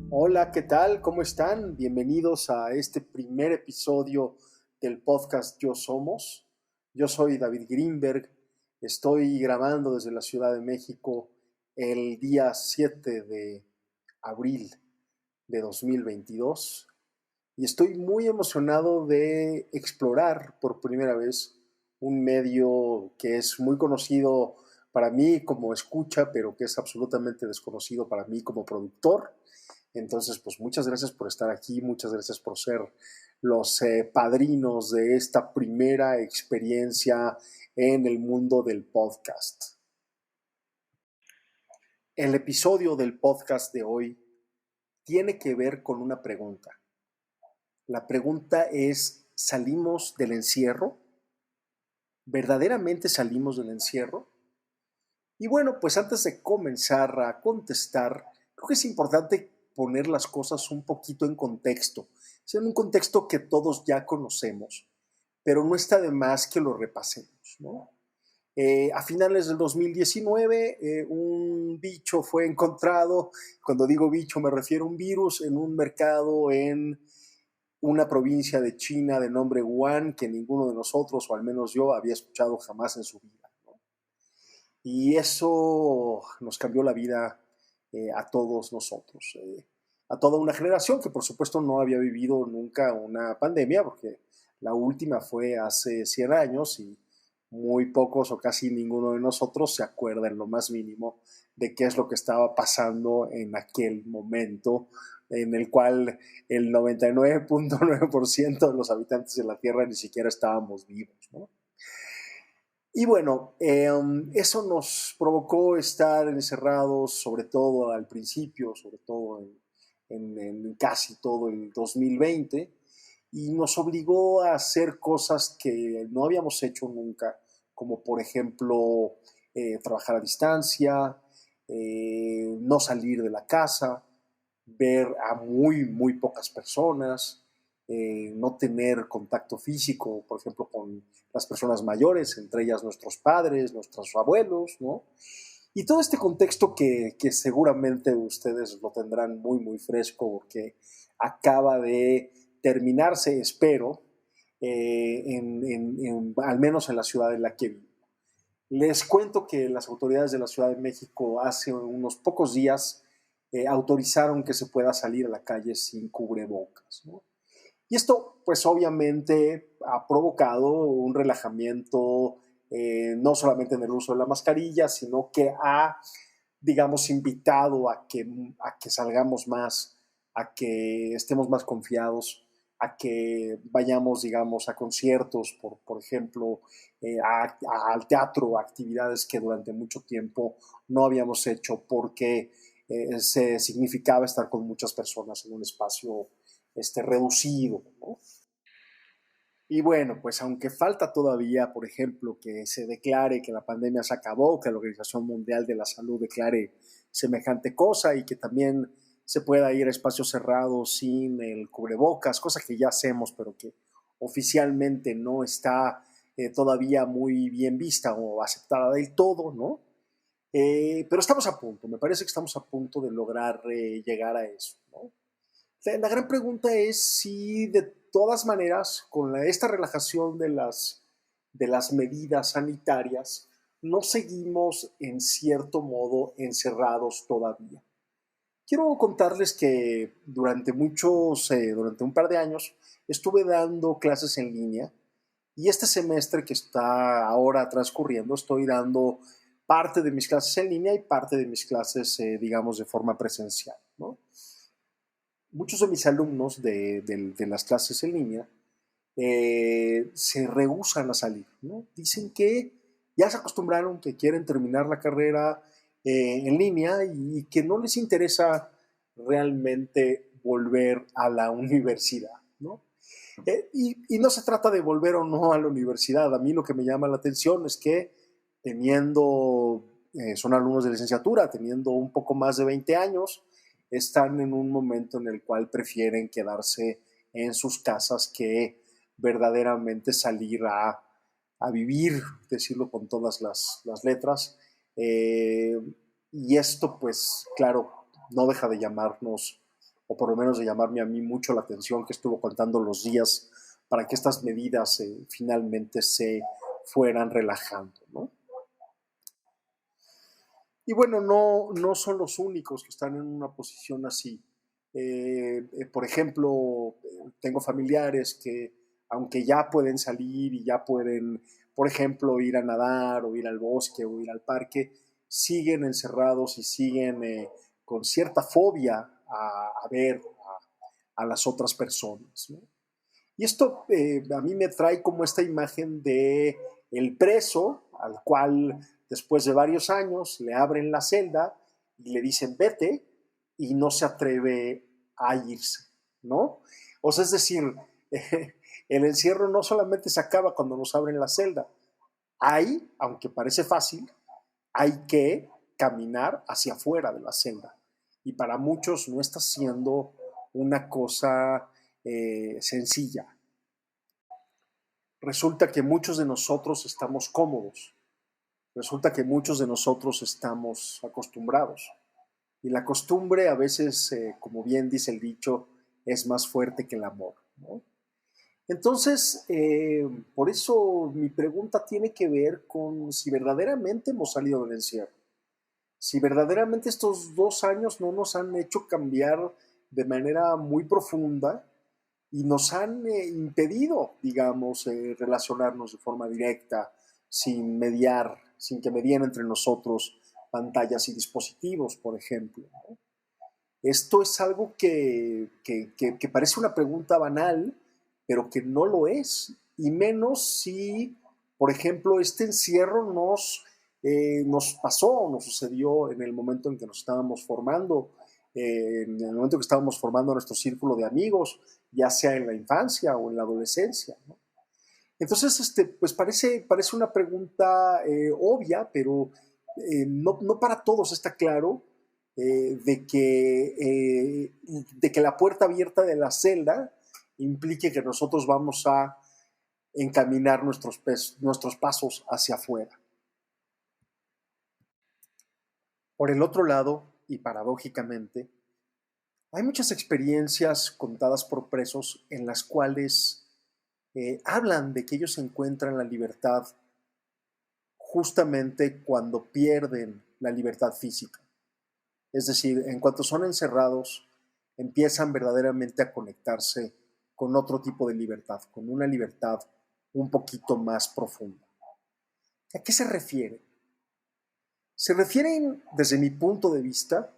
Hola, ¿qué tal? ¿Cómo están? Bienvenidos a este primer episodio del podcast Yo Somos. Yo soy David Greenberg. Estoy grabando desde la Ciudad de México el día 7 de abril de 2022 y estoy muy emocionado de explorar por primera vez un medio que es muy conocido para mí como escucha, pero que es absolutamente desconocido para mí como productor. Entonces, pues muchas gracias por estar aquí, muchas gracias por ser los padrinos de esta primera experiencia en el mundo del podcast. El episodio del podcast de hoy tiene que ver con una pregunta. La pregunta es, ¿salimos del encierro? ¿Verdaderamente salimos del encierro? Y bueno, pues antes de comenzar a contestar, creo que es importante poner las cosas un poquito en contexto. Es en un contexto que todos ya conocemos, pero no está de más que lo repasemos, ¿no? A finales del 2019, un bicho fue encontrado. Cuando digo bicho me refiero a un virus en un mercado en una provincia de China de nombre Wuhan que ninguno de nosotros, o al menos yo, había escuchado jamás en su vida, ¿no? Y eso nos cambió la vida a todos nosotros, a toda una generación que por supuesto no había vivido nunca una pandemia, porque la última fue hace 100 años y muy pocos o casi ninguno de nosotros se acuerda en lo más mínimo de qué es lo que estaba pasando en aquel momento en el cual el 99.9% de los habitantes de la Tierra ni siquiera estábamos vivos, ¿no? Y bueno, eso nos provocó estar encerrados, sobre todo al principio, sobre todo en casi todo el 2020, y nos obligó a hacer cosas que no habíamos hecho nunca, como por ejemplo trabajar a distancia, no salir de la casa, ver a muy pocas personas, no tener contacto físico, por ejemplo, con las personas mayores, entre ellas nuestros padres, nuestros abuelos, ¿no? Y todo este contexto que seguramente ustedes lo tendrán muy fresco porque acaba de terminarse, espero, al menos en la ciudad en la que vivo. Les cuento que las autoridades de la Ciudad de México hace unos pocos días autorizaron que se pueda salir a la calle sin cubrebocas, ¿no? Y esto, pues obviamente, ha provocado un relajamiento, no solamente en el uso de la mascarilla, sino que ha, digamos, invitado a que salgamos más, a que estemos más confiados, a que vayamos, digamos, a conciertos, por ejemplo, al teatro, actividades que durante mucho tiempo no habíamos hecho porque se significaba estar con muchas personas en un espacio reducido, ¿no? Y bueno, pues aunque falta todavía, por ejemplo, que se declare que la pandemia se acabó, que la Organización Mundial de la Salud declare semejante cosa y que también se pueda ir a espacios cerrados sin el cubrebocas, cosa que ya hacemos, pero que oficialmente no está todavía muy bien vista o aceptada del todo, ¿no? Pero estamos a punto, me parece que estamos a punto de lograr llegar a eso, ¿no? La gran pregunta es si de todas maneras, con esta relajación de las medidas sanitarias, no seguimos en cierto modo encerrados todavía. Quiero contarles que durante un par de años, estuve dando clases en línea y este semestre que está ahora transcurriendo, estoy dando parte de mis clases en línea y parte de mis clases, digamos, de forma presencial, ¿no? Muchos de mis alumnos de las clases en línea se rehúsan a salir, ¿no? Dicen que ya se acostumbraron, que quieren terminar la carrera en línea y que no les interesa realmente volver a la universidad, ¿no? Y no se trata de volver o no a la universidad. A mí lo que me llama la atención es que son alumnos de licenciatura, teniendo un poco más de 20 años, están en un momento en el cual prefieren quedarse en sus casas que verdaderamente salir a vivir, decirlo con todas las letras. Y esto, pues, claro, no deja de llamarnos, o por lo menos de llamarme a mí mucho la atención, que estuvo contando los días para que estas medidas finalmente se fueran relajando, ¿no? Y bueno, no son los únicos que están en una posición así. Por ejemplo, tengo familiares que, aunque ya pueden salir y ya pueden, por ejemplo, ir a nadar o ir al bosque o ir al parque, siguen encerrados y siguen con cierta fobia a ver a las otras personas, ¿no? Y esto a mí me trae como esta imagen de el preso al cual después de varios años le abren la celda y le dicen vete y no se atreve a irse, ¿no? O sea, es decir, el encierro no solamente se acaba cuando nos abren la celda, hay, aunque parece fácil, hay que caminar hacia afuera de la celda. Y para muchos no está siendo una cosa sencilla. Resulta que muchos de nosotros estamos cómodos, resulta que muchos de nosotros estamos acostumbrados. Y la costumbre a veces, como bien dice el dicho, es más fuerte que el amor, ¿no? Entonces, por eso mi pregunta tiene que ver con si verdaderamente hemos salido del encierro, si verdaderamente estos 2 años no nos han hecho cambiar de manera muy profunda y nos han impedido, digamos, relacionarnos de forma directa, sin mediar, sin que medien entre nosotros pantallas y dispositivos, por ejemplo, ¿no? Esto es algo que parece una pregunta banal, pero que no lo es, y menos si, por ejemplo, este encierro nos pasó, nos sucedió en el momento en que nos estábamos formando, en el momento en que estábamos formando nuestro círculo de amigos, ya sea en la infancia o en la adolescencia, ¿no? Entonces, pues parece una pregunta obvia, pero no para todos está claro de que la puerta abierta de la celda implique que nosotros vamos a encaminar nuestros pasos hacia afuera. Por el otro lado, y paradójicamente, hay muchas experiencias contadas por presos en las cuales hablan de que ellos encuentran la libertad justamente cuando pierden la libertad física. Es decir, en cuanto son encerrados, empiezan verdaderamente a conectarse con otro tipo de libertad, con una libertad un poquito más profunda. ¿A qué se refiere? Se refieren, desde mi punto de vista,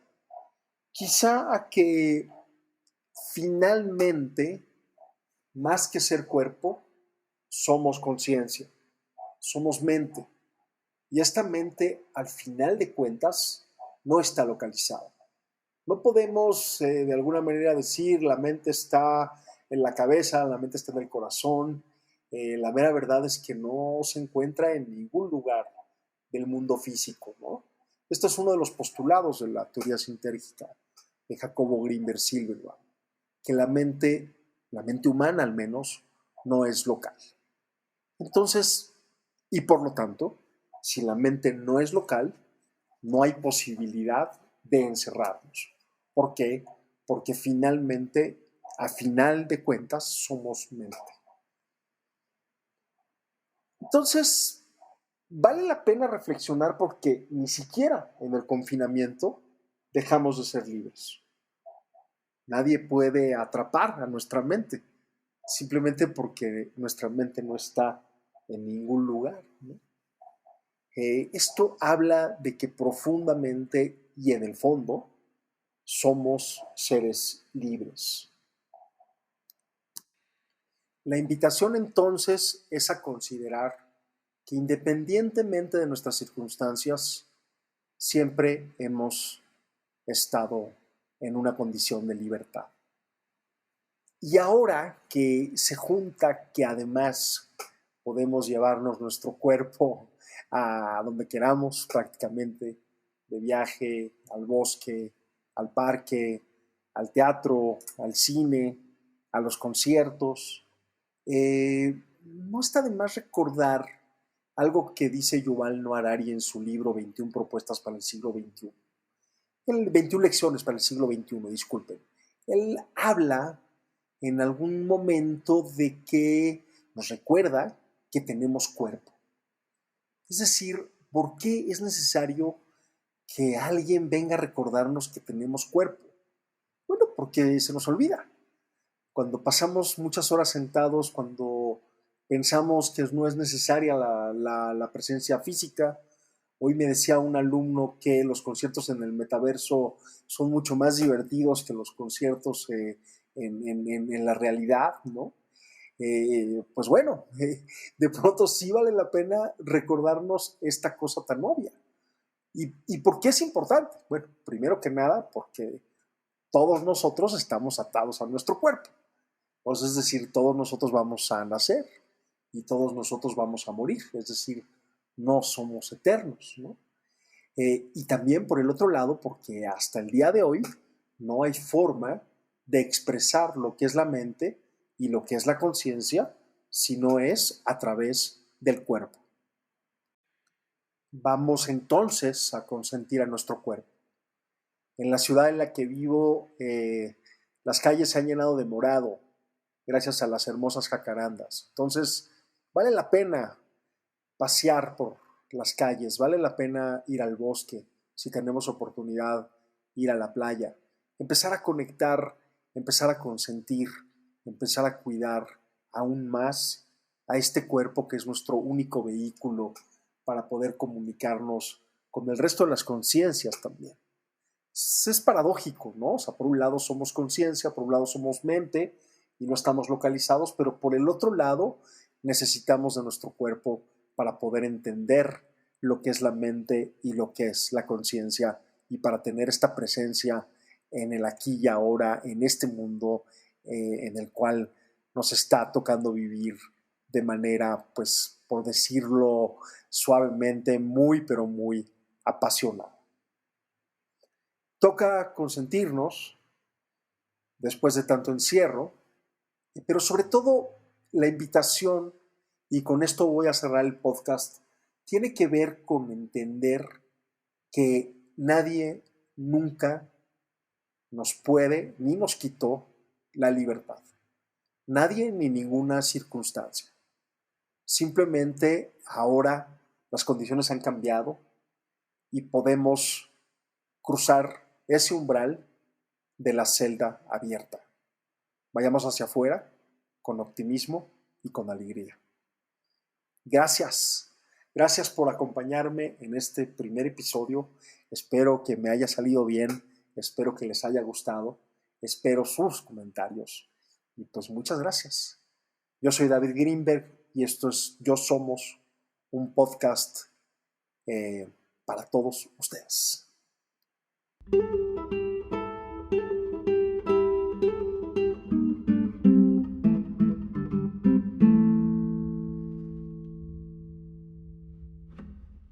quizá a que finalmente, más que ser cuerpo, somos conciencia, somos mente. Y esta mente, al final de cuentas, no está localizada. No podemos de alguna manera decir la mente está en la cabeza, la mente está en el corazón. La mera verdad es que no se encuentra en ningún lugar del mundo físico, ¿no? Esto es uno de los postulados de la teoría sintérgica de Jacobo Grinberg Silverberg, que la mente humana al menos, no es local. Entonces, y por lo tanto, si la mente no es local, no hay posibilidad de encerrarnos. ¿Por qué? Porque finalmente, a final de cuentas, somos mente. Entonces, vale la pena reflexionar porque ni siquiera en el confinamiento dejamos de ser libres. Nadie puede atrapar a nuestra mente, simplemente porque nuestra mente no está en ningún lugar, ¿no? Esto habla de que profundamente y en el fondo somos seres libres. La invitación entonces es a considerar que independientemente de nuestras circunstancias, siempre hemos estado en una condición de libertad. Y ahora que se junta que además podemos llevarnos nuestro cuerpo a donde queramos prácticamente, de viaje, al bosque, al parque, al teatro, al cine, a los conciertos, No está de más recordar algo que dice Yuval Noah Harari en su libro 21 propuestas para el siglo XXI. 21 lecciones para el siglo XXI, disculpen. Él habla en algún momento de que nos recuerda que tenemos cuerpo. Es decir, ¿por qué es necesario que alguien venga a recordarnos que tenemos cuerpo? Bueno, porque se nos olvida. Cuando pasamos muchas horas sentados, cuando pensamos que no es necesaria la presencia física. Hoy me decía un alumno que los conciertos en el metaverso son mucho más divertidos que los conciertos en la realidad, ¿no? Pues bueno, de pronto sí vale la pena recordarnos esta cosa tan obvia. ¿Y por qué es importante? Bueno, primero que nada, porque todos nosotros estamos atados a nuestro cuerpo. Pues es decir, todos nosotros vamos a nacer y todos nosotros vamos a morir. Es decir, no somos eternos, ¿no? Y también por el otro lado, porque hasta el día de hoy no hay forma de expresar lo que es la mente y lo que es la conciencia si no es a través del cuerpo. Vamos entonces a consentir a nuestro cuerpo. En la ciudad en la que vivo, las calles se han llenado de morado gracias a las hermosas jacarandas. Entonces, vale la pena pasear por las calles, vale la pena ir al bosque, si tenemos oportunidad, ir a la playa, empezar a conectar, empezar a consentir, empezar a cuidar aún más a este cuerpo que es nuestro único vehículo para poder comunicarnos con el resto de las conciencias también. Es paradójico, ¿no? O sea, por un lado somos conciencia, por un lado somos mente y no estamos localizados, pero por el otro lado necesitamos de nuestro cuerpo para poder entender lo que es la mente y lo que es la conciencia y para tener esta presencia en el aquí y ahora, en este mundo en el cual nos está tocando vivir de manera, pues, por decirlo suavemente, muy, pero muy apasionada. Toca consentirnos después de tanto encierro, pero sobre todo la invitación, y con esto voy a cerrar el podcast, tiene que ver con entender que nadie nunca nos puede ni nos quitó la libertad. Nadie ni ninguna circunstancia. Simplemente ahora las condiciones han cambiado y podemos cruzar ese umbral de la celda abierta. Vayamos hacia afuera con optimismo y con alegría. Gracias. Gracias por acompañarme en este primer episodio. Espero que me haya salido bien. Espero que les haya gustado. Espero sus comentarios. Y pues muchas gracias. Yo soy David Greenberg y esto es Yo Somos, un podcast para todos ustedes.